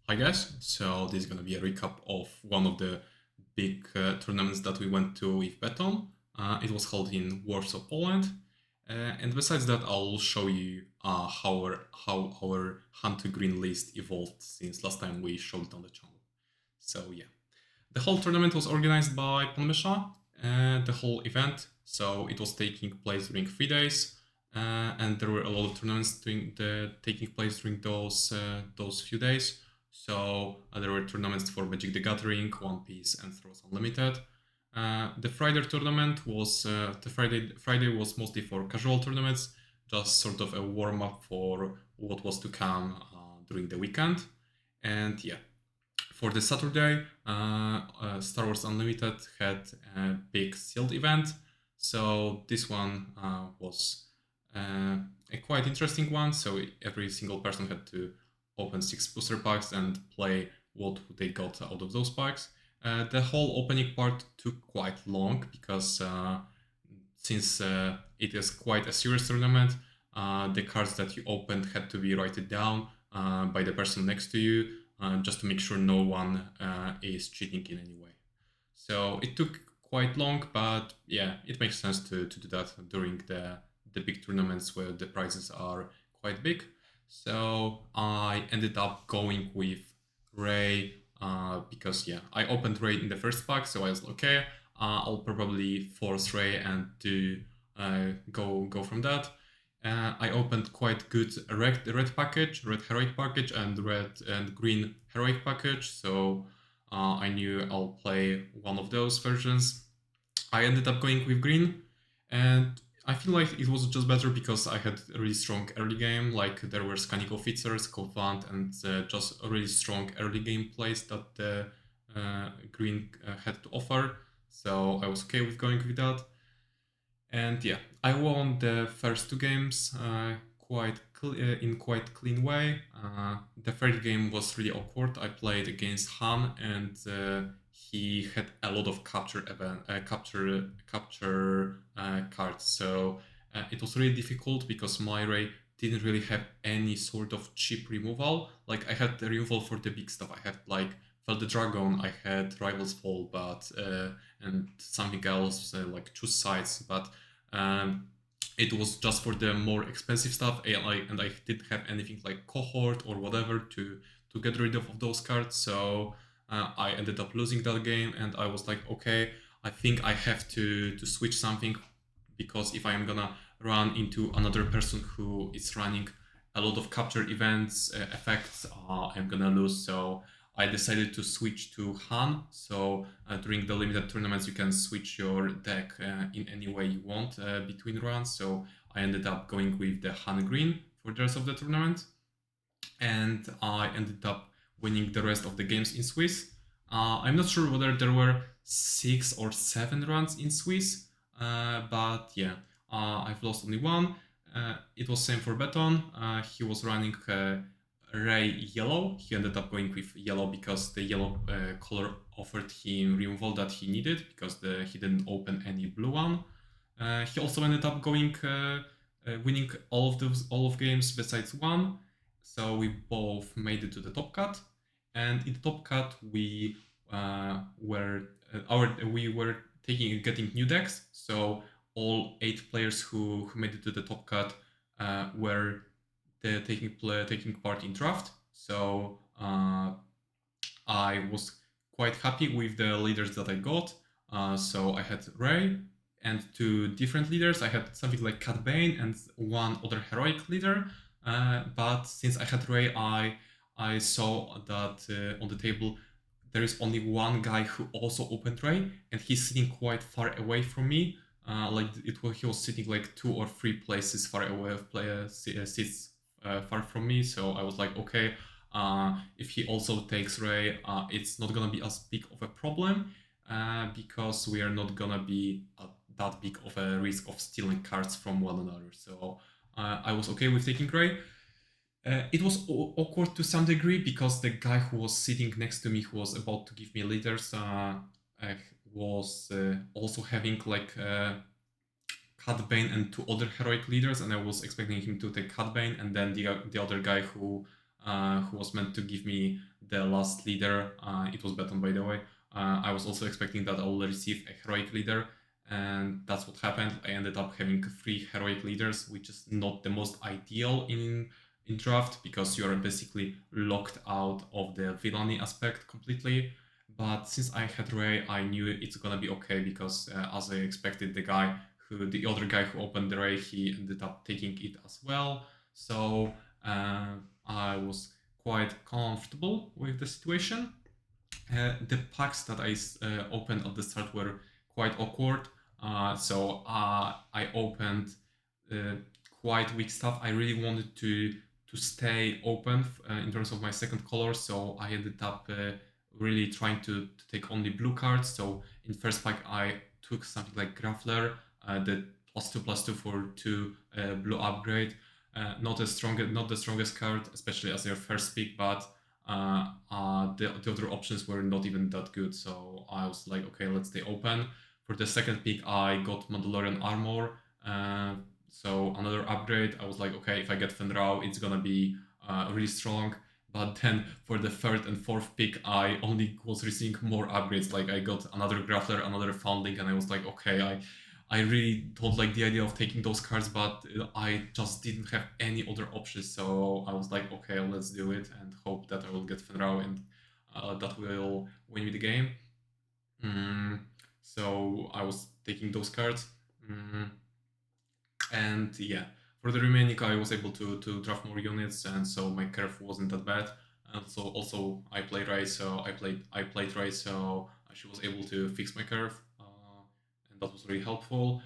Hi guys, so this is gonna be a recap of one of the big tournaments that we went to with Beton. It was held in Warsaw, Poland. And besides that, I'll show you how our Han2Green list evolved since last time we showed it on the channel. So yeah, the whole tournament was organized by Panmesha, the whole event. So it was taking place during 3 days. And there were a lot of tournaments taking place during those few days. So there were tournaments for Magic the Gathering, One Piece, and Throws Unlimited. The Friday tournament was Friday was mostly for casual tournaments, just sort of a warm up for what was to come during the weekend. And yeah, for the Saturday, Star Wars Unlimited had a big sealed event. So this one was a quite interesting one. So every single person had to open 6 booster packs and play what they got out of those packs. The whole opening part took quite long because since it is quite a serious tournament, the cards that you opened had to be written down by the person next to you just to make sure no one is cheating in any way. So it took quite long, but yeah, it makes sense to do that during the big tournaments where the prizes are quite big. So I ended up going with Ray because yeah, I opened Ray in the first pack, so I was okay. I'll probably force Ray and do go from that. I opened quite good red package, red heroic package, and red and green heroic package. So I knew I'll play one of those versions. I ended up going with green, and I feel like it was just better because I had a really strong early game. Like there were Scanning Officers, Covenant, and just a really strong early game plays that the green had to offer. So I was okay with going with that. And yeah, I won the first 2 games in quite clean way. The third game was really awkward. I played against Han, and he had a lot of capture cards. So it was really difficult because my Ray didn't really have any sort of cheap removal. Like I had the removal for the big stuff. I had like Fell the Dragon, I had Rivals Fall, but and something else like Choose Sides, but it was just for the more expensive stuff, and I didn't have anything like Cohort or whatever to get rid of those cards. So I ended up losing that game, and I was like, okay, I think I have to switch something because if I'm gonna run into another person who is running a lot of capture events effects, I'm gonna lose. So I decided to switch to Han. So during the limited tournaments, you can switch your deck in any way you want between runs. So I ended up going with the Han Green for the rest of the tournament, and I ended up winning the rest of the games in Swiss. I'm not sure whether there were 6 or 7 runs in Swiss, but yeah, I've lost only one. It was same for Beton. He was running Ray yellow. He ended up going with yellow because the yellow color offered him removal that he needed because he didn't open any blue one. He also ended up going winning all of games besides one. So we both made it to the top cut, and in the top cut we were getting new decks. So all 8 players who made it to the top cut were taking part in draft. So I was quite happy with the leaders that I got. So I had Ray and 2 different leaders. I had something like Cat Bane and one other heroic leader. But since I had Ray, I saw that on the table there is only one guy who also opened Ray, and he's sitting quite far away from me. He was sitting like 2 or 3 places far away of seats far from me. So I was like, okay, if he also takes Ray, it's not gonna be as big of a problem because we are not gonna be that big of a risk of stealing cards from one another. So I was okay with taking Ray. It was awkward to some degree because the guy who was sitting next to me, who was about to give me leaders, was also having like Cat Bane and 2 other heroic leaders, and I was expecting him to take Cat Bane, and then the other guy who who was meant to give me the last leader. It was Beton, by the way. I was also expecting that I will receive a heroic leader, and that's what happened. I ended up having 3 heroic leaders, which is not the most ideal in draft, because you are basically locked out of the villainy aspect completely. But since I had Ray, I knew it's gonna be okay, because as I expected, the other guy who opened the Ray, he ended up taking it as well. So I was quite comfortable with the situation. The packs that I opened at the start were quite awkward. I opened quite weak stuff. I really wanted to stay open in terms of my second color, so I ended up really trying to take only blue cards. So in first pack I took something like Grappler, the +2/+2 for 2 blue upgrade. Not the strongest card, especially as your first pick, but the other options were not even that good. So I was like, okay, let's stay open. For the second pick, I got Mandalorian armor. So another upgrade. I was like, okay, if I get Fenrau, it's gonna be really strong. But then for the third and fourth pick, I only was receiving more upgrades. Like I got another Grappler, another Foundling, and I was like, okay, I really don't like the idea of taking those cards, but I just didn't have any other options. So I was like, okay, let's do it and hope that I will get Fenrau and that will win me the game. So I was taking those cards. And yeah, for the remaining, I was able to draft more units, and so my curve wasn't that bad. And so also I played Ray, so I played Ray, so she was able to fix my curve, and that was really helpful.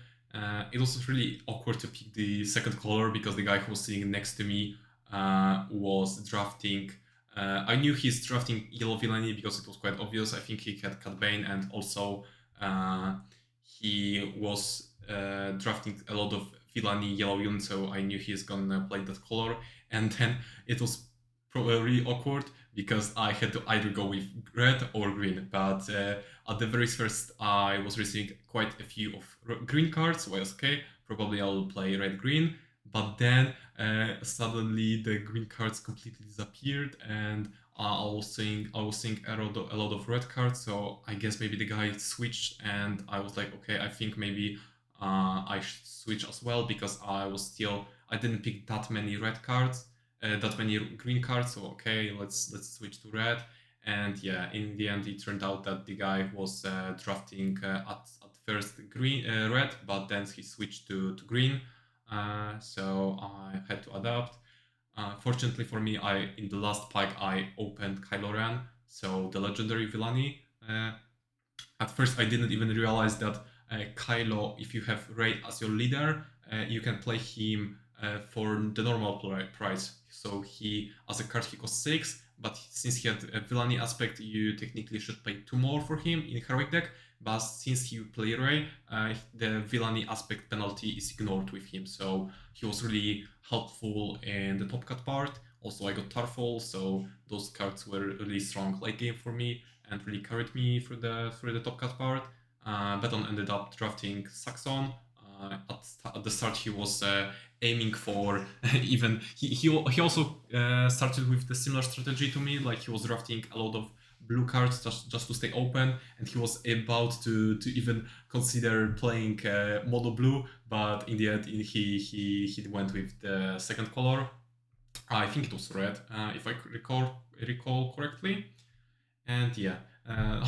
It was really awkward to pick the second color, because the guy who was sitting next to me was drafting. I knew he's drafting yellow villainy because it was quite obvious. I think he had Cat Bane, and also he was drafting a lot of villainy yellow units, so I knew he's gonna play that color. And then it was really awkward, because I had to either go with red or green. But at the very first, I was receiving quite a few of green cards, so I was okay, probably I'll play red-green. But then suddenly the green cards completely disappeared, and I was seeing a lot of red cards. So I guess maybe the guy switched, and I was like, okay, I think maybe I should switch as well, because I didn't pick that many red cards, that many green cards. So okay, let's switch to red. And yeah, in the end, it turned out that the guy was drafting at first red, but then he switched to green. So I had to adapt. Fortunately for me, in the last pack I opened Kylo Ren, so the legendary villainy. At first, I didn't even realize that Kylo, if you have Rey as your leader, you can play him for the normal price. So as a card, he costs 6, but since he had a villainy aspect, you technically should pay 2 more for him in heroic deck. But since you play Rey, the villainy aspect penalty is ignored with him. So he was really helpful in the top cut part. Also, I got Tarful, so those cards were really strong late game for me and really carried me through the top cut part. Beton ended up drafting Saxon. At the start, he was aiming for even he also started with the similar strategy to me. Like he was drafting a lot of blue cards just to stay open, and he was about to even consider playing mono blue, but in the end he went with the second color. I think it was red, if I recall correctly. And yeah,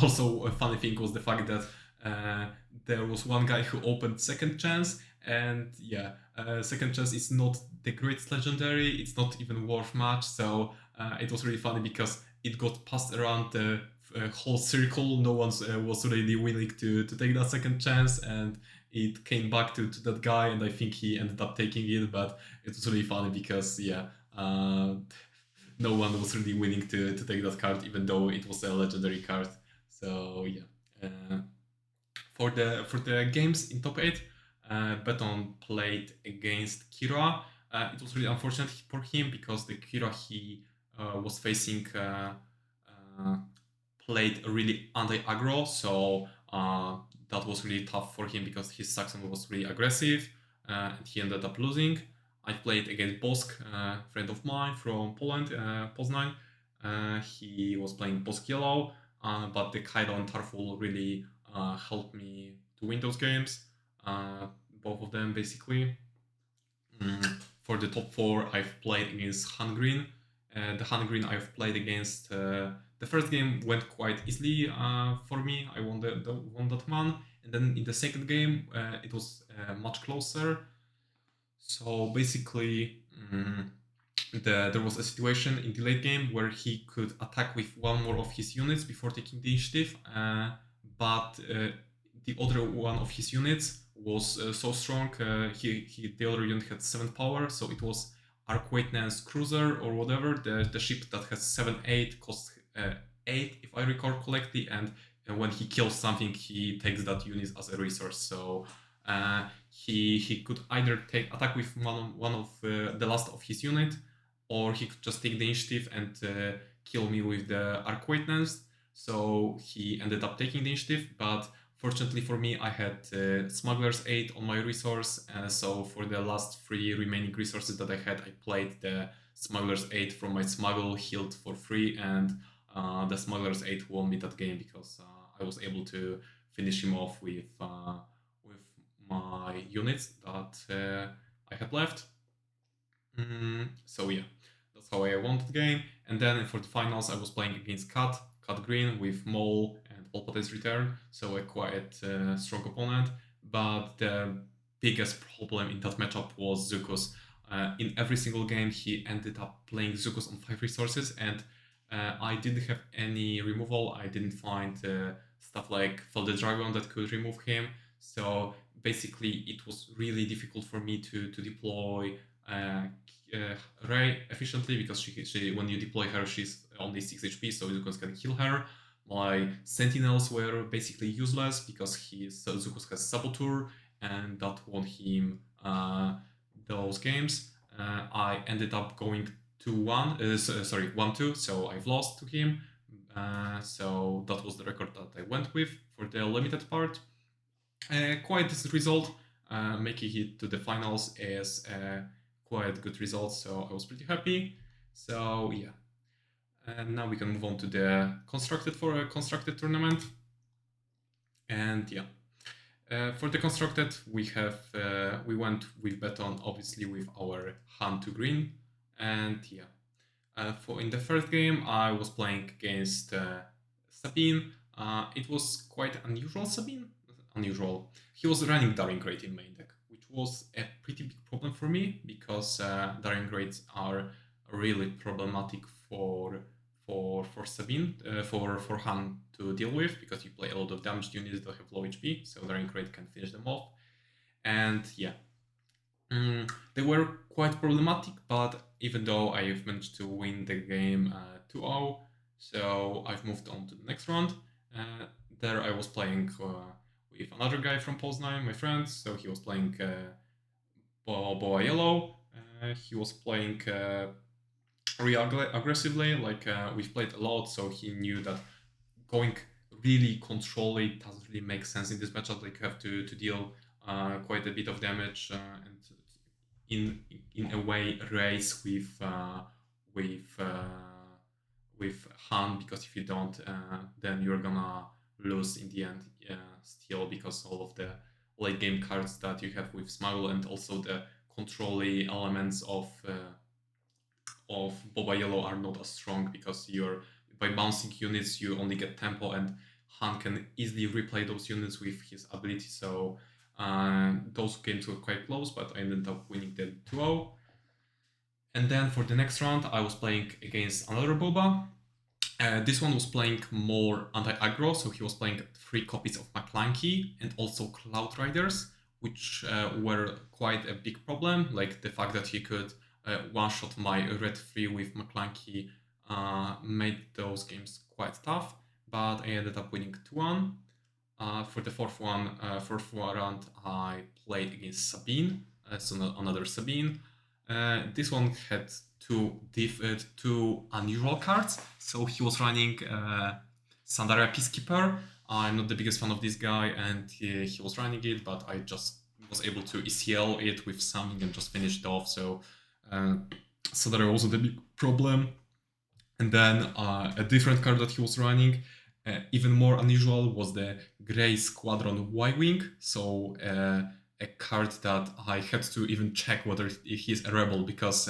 also a funny thing was the fact that there was one guy who opened second chance, and yeah, second chance is not the greatest legendary, it's not even worth much. So it was really funny, because it got passed around the whole circle. No one was really willing to take that second chance, and it came back to that guy, and I think he ended up taking it. But it was really funny, because yeah, no one was really willing to take that card, even though it was a legendary card. So yeah, for the games in top 8, Beton played against Kira. It was really unfortunate for him, because the Kira he was facing played really anti-aggro, so that was really tough for him, because his Saxon was really aggressive, and he ended up losing. I played against Bosk, a friend of mine from Poland, Poznań. He was playing Bosk Yellow, but the Kaido and Tarful really helped me to win those games. Both of them, basically. For the top 4, I've played against Han Green. The Han Green I've played against, the first game went quite easily for me. I won that one. And then in the second game, it was much closer. So basically, there was a situation in the late game where he could attack with one more of his units before taking the initiative, but the other one of his units was so strong. The other unit had 7 power, so it was Arquaitnance Cruiser or whatever, the ship that has 7-8, costs 8 if I recall correctly, and when he kills something, he takes that unit as a resource. So he could either attack with one of the last of his unit, or he could just take the initiative and kill me with the Arquaitnance. So he ended up taking the initiative, but fortunately for me, I had Smuggler's 8 on my resource, so for the last 3 remaining resources that I had, I played the Smuggler's 8 from my Smuggle, healed for free, and the Smuggler's 8 won me that game because I was able to finish him off with my units that I had left. So yeah, that's how I won the game. And then for the finals, I was playing against Cat Green with Mole and Palpatine's Return, so a quite strong opponent. But the biggest problem in that matchup was Zucos. In every single game, he ended up playing Zucos on 5 resources, and I didn't have any removal. I didn't find stuff like Fall the Dragon that could remove him. So basically, it was really difficult for me to deploy Rey efficiently, because she when you deploy her, she's only 6 HP, so Zucos can kill her. My Sentinels were basically useless because Zucos has Saboteur, and that won him those games. I ended up going 1-2, so I've lost to him. So that was the record that I went with for the limited part. Quite this result, making it to the finals is quite good result, so I was pretty happy. So yeah, and now we can move on to the constructed tournament. And yeah, for the constructed, we went with Beton, obviously with our Han2 Green, and yeah, for in the first game I was playing against Sabine. It was quite unusual Sabine. Unusual. He was running Daring Great in main deck, which was a pretty big problem for me because Daring Greats are really problematic for Sabine, for Han to deal with, because you play a lot of damaged units that have low HP, so Daring Great can finish them off. And yeah, they were quite problematic, but even though I've managed to win the game 2-0, so I've moved on to the next round. There I was playing with another guy from Poznań, my friend, so he was playing Boa Yellow. He was playing really aggressively, like we've played a lot, so he knew that going really controlly doesn't really make sense in this matchup. Like you have to deal quite a bit of damage and in a way race with Han, because if you don't, then you're gonna lose in the end still, because all of the late game cards that you have with Smuggle and also the controlly elements of Boba Yellow are not as strong, because by bouncing units you only get tempo, and Han can easily replay those units with his ability. So those games were quite close, but I ended up winning them 2-0. And then for the next round, I was playing against another Boba. This one was playing more anti-aggro, so he was playing 3 copies of McClanky and also Cloud Riders, which were quite a big problem. Like the fact that he could one-shot my red 3 with McClanky made those games quite tough, but I ended up winning 2-1. For the fourth round, I played against Sabine, so another Sabine. This one had two unusual cards. So he was running Sandaria Peacekeeper. I'm not the biggest fan of this guy, and he was running it, but I just was able to ECL it with something and just finish it off. So that wasn't a big problem. And then a different card that he was running, even more unusual, was the Grey Squadron Y-Wing. So a card that I had to even check whether he's a rebel, because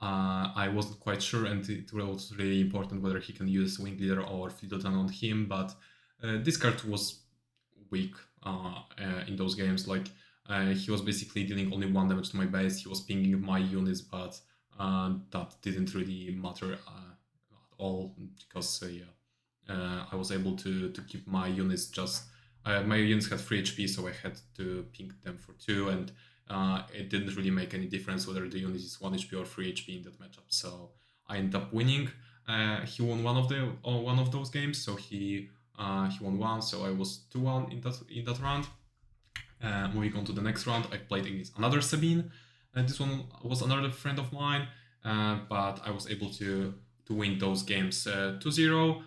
I wasn't quite sure, and it was really important whether he can use Wing Leader or Fleetleton on him. But this card was weak in those games. Like he was basically dealing only 1 damage to my base. He was pinging my units, but that didn't really matter at all, because I was able to keep my units just. My units had 3 HP, so I had to ping them for 2, and it didn't really make any difference whether the unit is 1 HP or 3 HP in that matchup. So I ended up winning. He won one of those games, so he won 1, so I was 2-1 in that round. Moving on to the next round, I played against another Sabine. This one was another friend of mine, but I was able to win those games 2-0.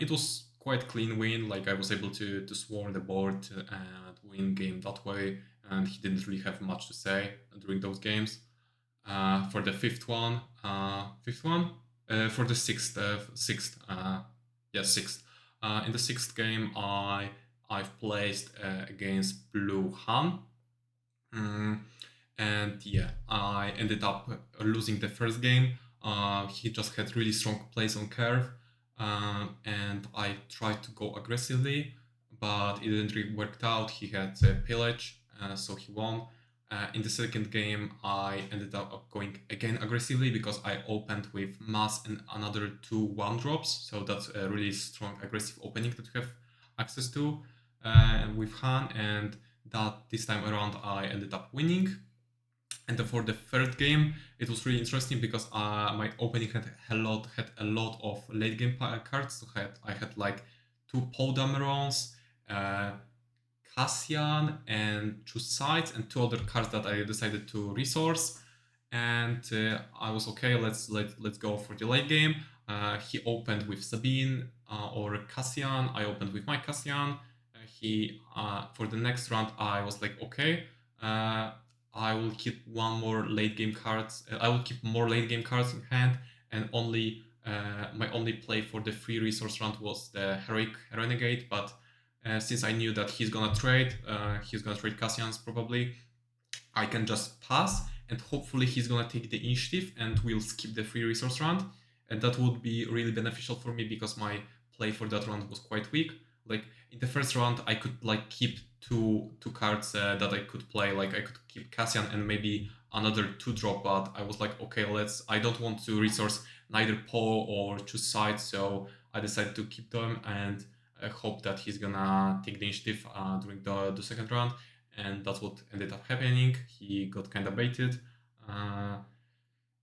It was quite clean win. Like I was able to swarm the board and win game that way, and he didn't really have much to say during those games. For the fifth one, for the sixth, sixth. In the 6th game, I've placed against Blue Han. And yeah, I ended up losing the first game. He just had really strong plays on curve, and I tried to go aggressively, but it didn't really work out. He had pillage, so he won. In the second game, I ended up going again aggressively because I opened with mass and another 2 1-drops. So that's a really strong aggressive opening that you have access to with Han, and that this time around I ended up winning. And for the third game, it was really interesting because my opening had a lot of late game cards. So I had like 2 Podamerons, Cassian, and 2 Sides, and 2 other cards that I decided to resource. And I was okay. Let's go for the late game. He opened with Sabine or Cassian. I opened with my Cassian. For the next round, I was like, okay. I will keep more late game cards in hand, and my only play for the free resource round was the Heroic Renegade. But since I knew that he's gonna trade Cassian's probably, I can just pass, and hopefully he's gonna take the initiative, and we'll skip the free resource round, and that would be really beneficial for me because my play for that round was quite weak. Like in the first round, I could like keep two cards that I could play. Like I could keep Cassian and maybe another 2-drop, but I was like, okay, I don't want to resource neither Poe or choose sides, so I decided to keep them and hope that he's gonna take the initiative during the second round, and that's what ended up happening. He got kind of baited,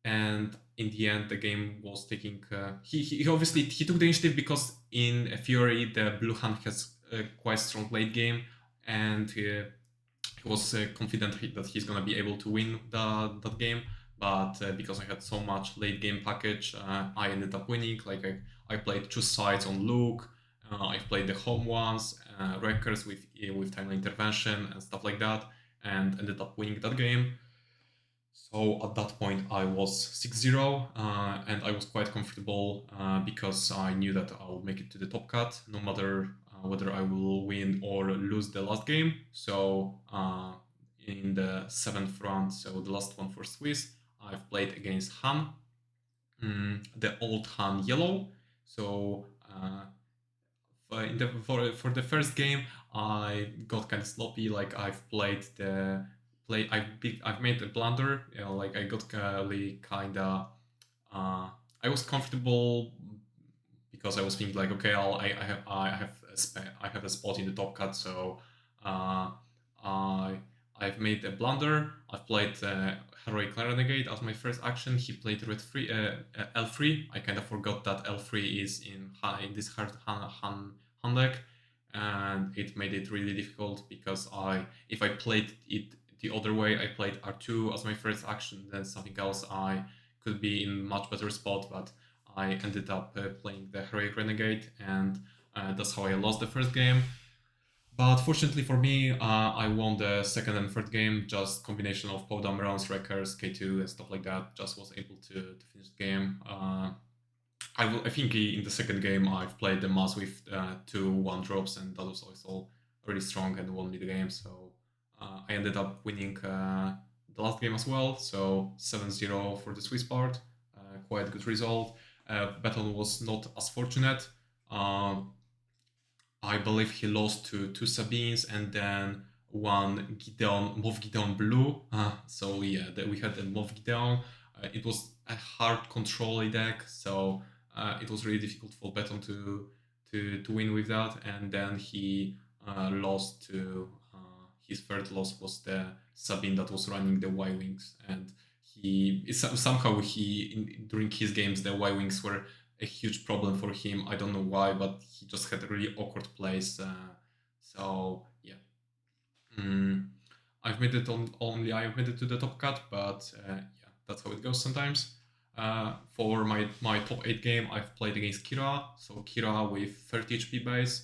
and in the end, the game was taking. He obviously took the initiative because in Fury the Blue Hand has a quite strong late game, and he was confident that he's gonna be able to win that game. But because I had so much late game package, I ended up winning. Like I played 2 sides on Luke. I played the home ones, Wreckers with timely intervention and stuff like that, and ended up winning that game. So at that point I was 6-0, and I was quite comfortable because I knew that I will make it to the top cut no matter whether I will win or lose the last game. So in the 7th round, so the last one for Swiss, I've played against Han, the old Han Yellow. So for the first game, I got kind of sloppy. Like I've made a blunder. Like I got really kind of. I was comfortable because I was thinking like, okay, I have a spot in the top cut, so I've made a blunder. I've played Heroic Renegade as my first action. He played red 3, L3. I kind of forgot that L3 is in this hard Han deck, and it made it really difficult because if I played it the other way, I played R2 as my first action, then something else, I could be in much better spot, but I ended up playing the Heroic Renegade, and that's how I lost the first game. But fortunately for me, I won the second and third game. Just combination of Podam rounds, wreckers, K2, and stuff like that. Just was able to finish the game. I think in the second game I've played the mass with 2 1 drops, and that was also really strong and won me the game. So I ended up winning the last game as well. So 7-0 for the Swiss part. Quite good result. Beton was not as fortunate. I believe he lost to 2 Sabines and then one Gideon, Mov Gideon Blue. So yeah, we had a Mov Gideon. It was a hard control deck, so it was really difficult for Beton to win with that. And then he lost to his third loss was the Sabine that was running the Y Wings, and somehow during his games the Y Wings were a huge problem for him. I don't know why, but he just had a really awkward place. So yeah, I've made it I've made it to the top cut, but yeah, that's how it goes sometimes. For my top 8 game, I've played against Kira. So Kira with 30 HP base.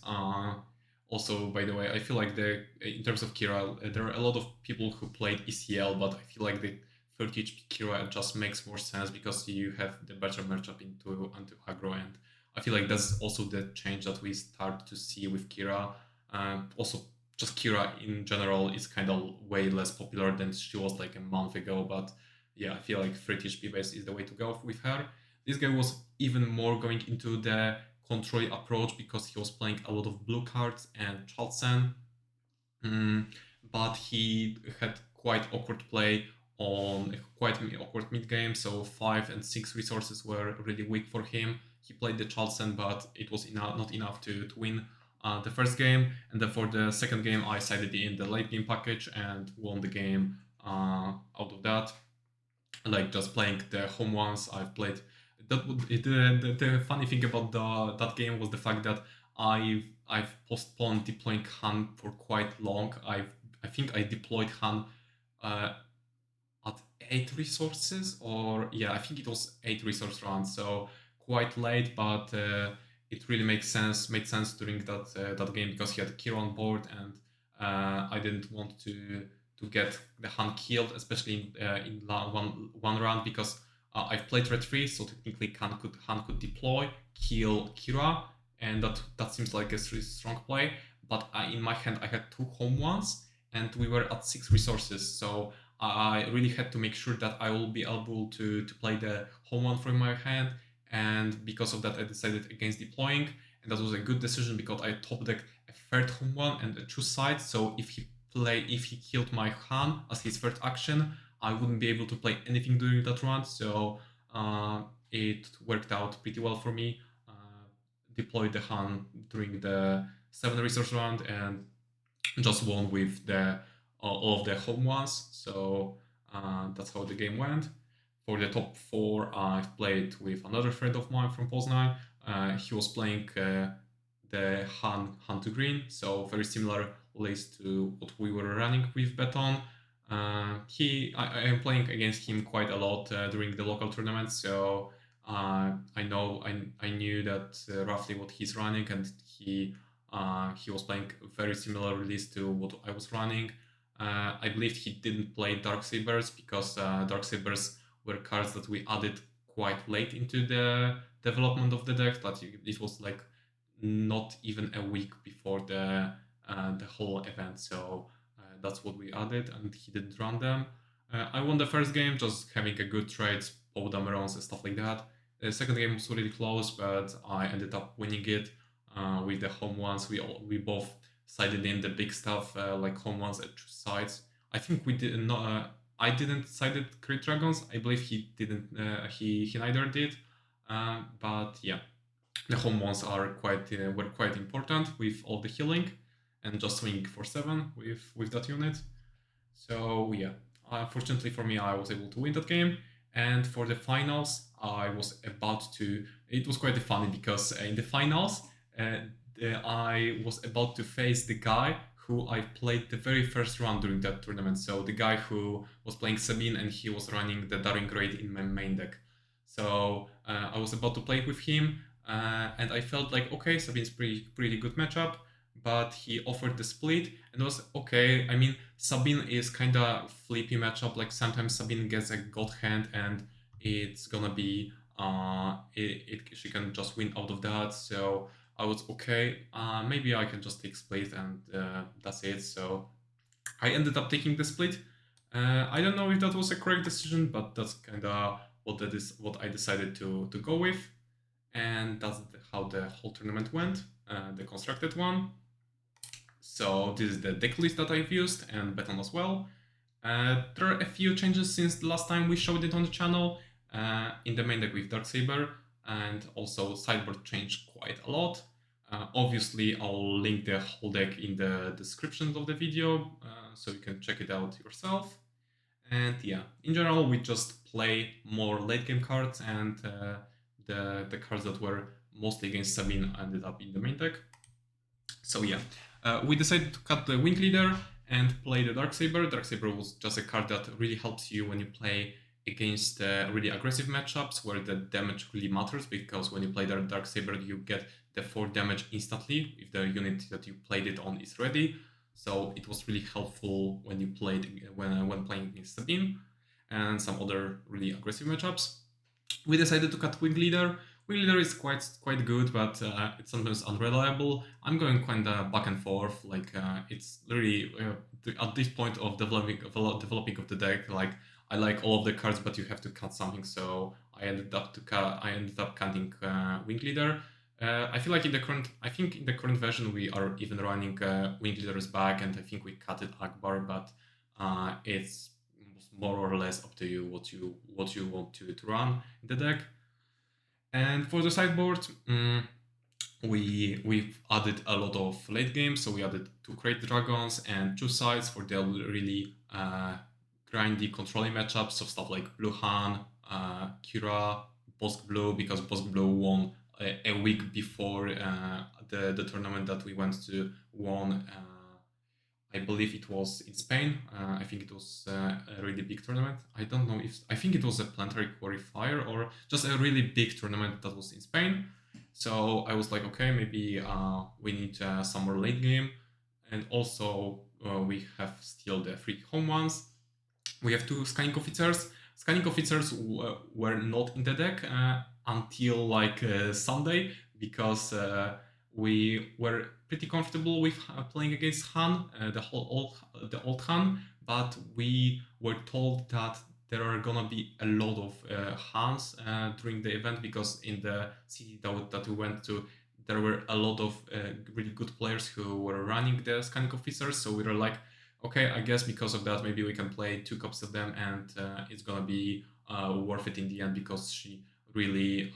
Also, by the way, I feel like in terms of Kira, there are a lot of people who played ECL, but I feel like the 30 HP Kira just makes more sense because you have the better matchup into aggro, and I feel like that's also the change that we start to see with Kira. Also, just Kira in general is kind of way less popular than she was like a month ago, but yeah, I feel like 30 HP base is the way to go with her. This guy was even more going into the control approach because he was playing a lot of blue cards and Chalsen, but he had quite awkward play on quite awkward mid game, so 5 and 6 resources were really weak for him. He played the Chalsen, but it was not enough to win the first game, and then for the second game I sided in the late game package and won the game out of that. Like just playing the home ones I've played. The funny thing about that game was the fact that I've postponed deploying Han for quite long. I think I deployed Han at 8 resources, or yeah, I think it was 8 resource rounds, so quite late, but it really made sense during that game because he had Kira on board, and I didn't want to get the Han killed, especially in one round, because I've played red 3, so technically Han could deploy, kill Kira, and that seems like a really strong play. But in my hand I had 2 home ones, and we were at 6 resources, so I really had to make sure that I will be able to play the home one from my hand, and because of that I decided against deploying, and that was a good decision because I top decked a third home one and a 2 sides, so if he killed my Han as his third action, I wouldn't be able to play anything during that round, so it worked out pretty well for me. Deployed the Han during the 7 resource round and just won with all of the home ones, so that's how the game went. For the top 4, I've played with another friend of mine from Poznan. He was playing the Han to green, so very similar list to what we were running with Beton. I am playing against him quite a lot during the local tournaments, so I knew that roughly what he's running, and he was playing very similar list to what I was running. I believe he didn't play Dark Sabers because Dark Sabers were cards that we added quite late into the development of the deck. That it was like not even a week before the whole event, so that's what we added, and he didn't run them. I won the first game, just having a good trade, Podamerons and stuff like that. The second game was really close, but I ended up winning it with the home ones. We both sided in the big stuff, like home ones at 2 sides. I think we did not. I didn't sided Crit Dragons. I believe he didn't. He neither did. But yeah, the home ones were quite important with all the healing and just swing for 7 with that unit. So yeah, unfortunately for me, I was able to win that game. And for the finals, I was about to. It was quite funny because in the finals, I was about to face the guy who I played the very first round during that tournament. So the guy who was playing Sabine and he was running the Daring Raid in my main deck. So I was about to play with him, and I felt like, okay, Sabine's pretty good matchup. but he offered the split and it was okay. I mean, Sabine is kind of flippy matchup. Like sometimes Sabine gets a god hand and it's gonna be she can just win out of that. So I was okay. Maybe I can just take split and that's it. So I ended up taking the split. I don't know if that was a correct decision, but that's kind of what I decided to go with, and that's how the whole tournament went, the constructed one. So this is the deck list that I've used and bet on as well. There are a few changes since the last time we showed it on the channel. In the main deck with Darksaber, and also sideboard changed quite a lot. Obviously, I'll link the whole deck in the description of the video, so you can check it out yourself. And yeah, in general, we just play more late game cards, and the cards that were mostly against Sabine ended up in the main deck. So yeah, we decided to cut the Wing Leader and play the Darksaber. Darksaber was just a card that really helps you when you play against really aggressive matchups where the damage really matters, because when you play the Darksaber, you get the 4 damage instantly if the unit that you played it on is ready. So it was really helpful when you played when playing against Sabine and some other really aggressive matchups. We decided to cut Wing Leader. Wing Leader is quite good, but it's sometimes unreliable. I'm going kind of back and forth. Like it's really at this point of developing of the deck. Like I like all of the cards, but you have to cut something. So I ended up cutting Wing Leader. I feel like in the current version we are even running Wing Leader's back, and I think we cut it Akbar, but it's more or less up to you what you want to run in the deck. And for the sideboard, we've added a lot of late games. So we added 2 Great Dragons and 2 Sides for the really grindy controlling matchups of stuff like Blue Han, Kira, Bosk Blue, because Bosk Blue won a week before the tournament that we went to won. I believe it was in Spain. I think it was a really big tournament. I don't know if I think it was a planetary qualifier or just a really big tournament that was in Spain. So I was like, okay, maybe we need some more late game, and also we have still the 3 home ones. We have 2 scanning officers. Scanning officers were not in the deck until like Sunday, because we were pretty comfortable with playing against Han, the old Han, but we were told that there are gonna be a lot of Hans during the event, because in the city that we went to, there were a lot of really good players who were running the scanning officers. So we were like, okay, I guess because of that, maybe we can play 2 copies of them, and it's gonna be worth it in the end, because she really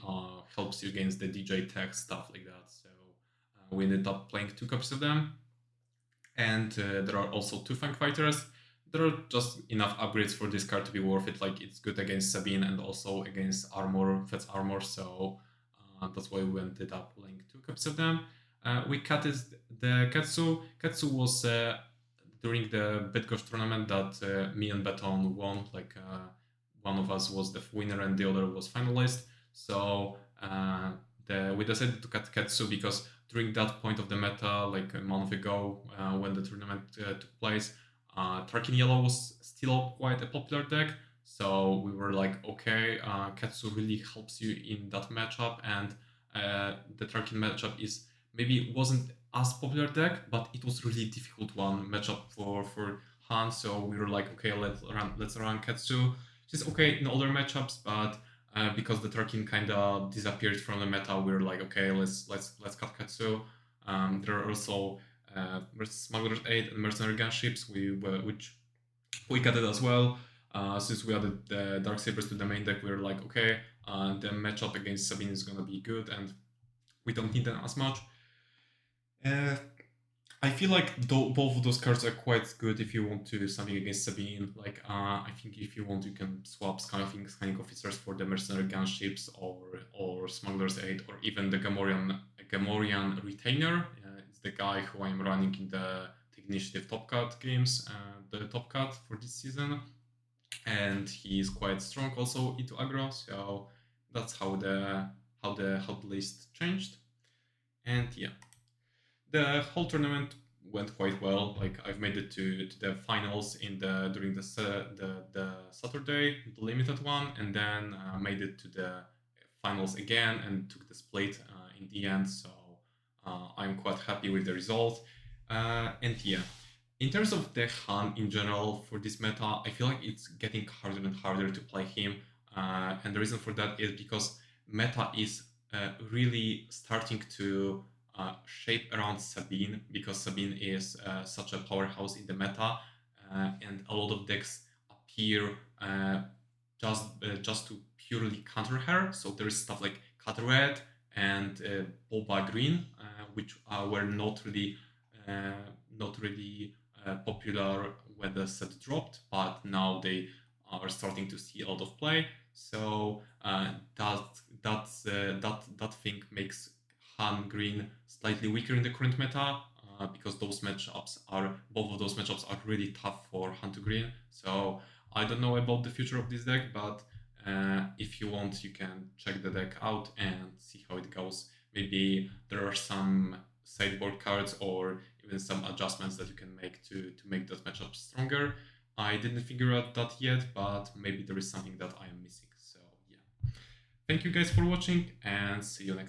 helps you against the DJ tech stuff like that. So we ended up playing 2 copies of them, and there are also 2 Fang Fighters. There are just enough upgrades for this card to be worth it. Like it's good against Sabine and also against Fed's armor, so that's why we ended up playing 2 copies of them. We cut the Ketsu. Ketsu was during the Bitcoin tournament that me and Beton won. Like one of us was the winner and the other was finalist. So we decided to cut Ketsu because during that point of the meta, like a month ago, when the tournament took place, Tarkin Yellow was still quite a popular deck. So we were like, okay, Ketsu really helps you in that matchup, and the Tarkin matchup maybe wasn't as popular deck, but it was really difficult one matchup for Han. So we were like, okay, let's run Ketsu. She's okay in other matchups, but because the Tarkin kind of disappeared from the meta, we were like, okay, let's cut Ketsu. There are also Smuggler's Aid and Mercenary Gunships, which we cut it as well. Since we added the Darksabers to the main deck, we were like, okay, the matchup against Sabine is gonna be good, and we don't need them as much. I feel like both of those cards are quite good if you want to do something against Sabine. Like, I think if you want, you can swap scanning officers for the Mercenary Gunships or Smuggler's Aid, or even the Gamorrean Retainer. It's the guy who I'm running in the Initiative Top Cut games, the Top Cut for this season, and he's quite strong also into aggro. So that's how the list changed, and yeah. The whole tournament went quite well. Like I've made it to the finals during the Saturday, the limited one, and then made it to the finals again and took the split in the end. So I'm quite happy with the result. And yeah, in terms of the Han in general for this meta, I feel like it's getting harder and harder to play him. And the reason for that is because meta is really starting to shape around Sabine, because Sabine is such a powerhouse in the meta, and a lot of decks appear just to purely counter her. So there is stuff like Cut Red and Boba Green, which were uh, not really popular when the set dropped, but now they are starting to see a lot of play. So that thing makes Han Green slightly weaker in the current meta, because both of those matchups are really tough for Han to Green. So I don't know about the future of this deck, but if you want, you can check the deck out and see how it goes. Maybe there are some sideboard cards or even some adjustments that you can make to make that matchup stronger. I didn't figure out that yet, but maybe there is something that I am missing. So yeah. Thank you guys for watching and see you next time.